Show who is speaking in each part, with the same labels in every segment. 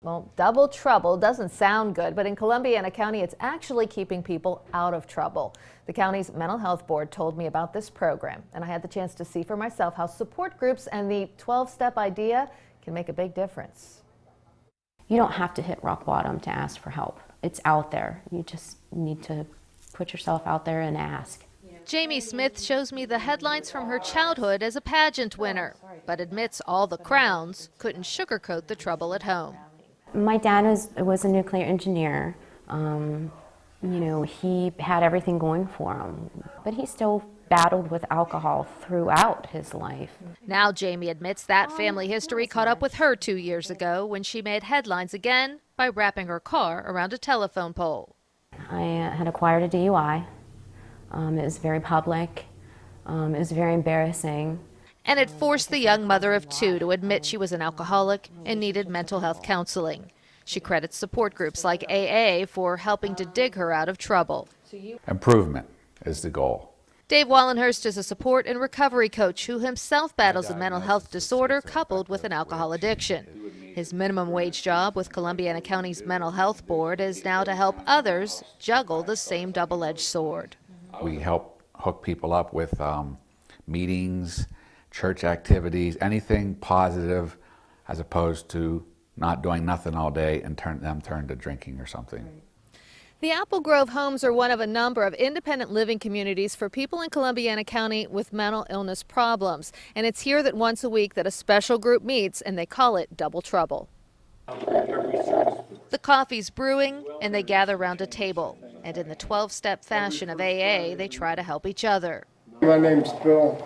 Speaker 1: Well, double trouble doesn't sound good, but in Columbiana County, it's actually keeping people out of trouble. The county's mental health board told me about this program, and I had the chance to see for myself how support groups and the 12-step idea can make a big difference.
Speaker 2: You don't have to hit rock bottom to ask for help. It's out there. You just need to put yourself out there and ask.
Speaker 1: Jamie Smith shows me the headlines from her childhood as a pageant winner, but admits all the crowns couldn't sugarcoat the trouble at home.
Speaker 2: My dad was a nuclear engineer. He had everything going for him, but he still battled with alcohol throughout his life.
Speaker 1: Now Jamie admits that family history caught up with her 2 years ago when she made headlines again by wrapping her car around a telephone pole.
Speaker 2: I had acquired a DUI. It was very public. It was very embarrassing.
Speaker 1: And it forced the young mother of two to admit she was an alcoholic and needed mental health counseling. She credits support groups like AA for helping to dig her out of trouble.
Speaker 3: Improvement is the goal.
Speaker 1: Dave Wallenhurst is a support and recovery coach who himself battles a mental health disorder coupled with an alcohol addiction. His minimum wage job with Columbiana County's Mental Health Board is now to help others juggle the same double-edged sword.
Speaker 3: We help hook people up with meetings, church activities, anything positive, as opposed to not doing nothing all day and turn to drinking or something.
Speaker 1: The Apple Grove homes are one of a number of independent living communities for people in Columbiana County with mental illness problems. And it's here that once a week that a special group meets, and they call it Double Trouble. The coffee's brewing and they gather around a table. And in the 12-step fashion of AA, they try to help each other.
Speaker 4: My name's Bill,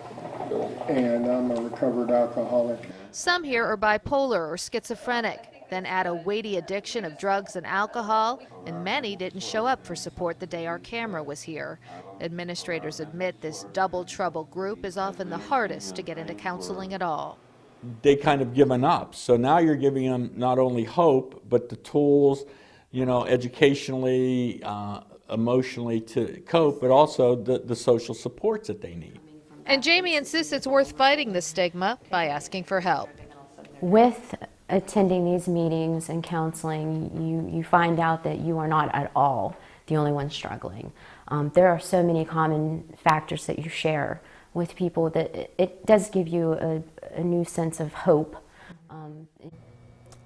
Speaker 4: and I'm a recovered alcoholic.
Speaker 1: Some here are bipolar or schizophrenic. Then add a weighty addiction of drugs and alcohol, and many didn't show up for support the day our camera was here. Administrators admit this Double Trouble group is often the hardest to get into counseling at all.
Speaker 5: They kind of given up. So now you're giving them not only hope, but the tools, educationally, emotionally to cope, but also the social supports that they need.
Speaker 1: And Jamie insists it's worth fighting the stigma by asking for help.
Speaker 2: With attending these meetings and counseling, you find out that you are not at all the only one struggling. There are so many common factors that you share with people that it does give you a new sense of hope.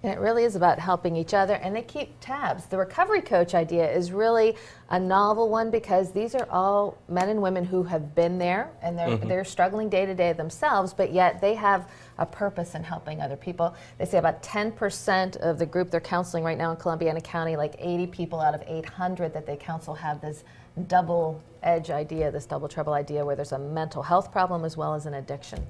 Speaker 2: And it really is about helping each other, and they keep tabs. The recovery coach idea is really a novel one because these are all men and women who have been there, and they're struggling day to day themselves, but yet they have a purpose in helping other people. They say about 10% of the group they're counseling right now in Columbiana County, like 80 people out of 800 that they counsel, have this double edge idea, this double trouble idea, where there's a mental health problem as well as an addiction.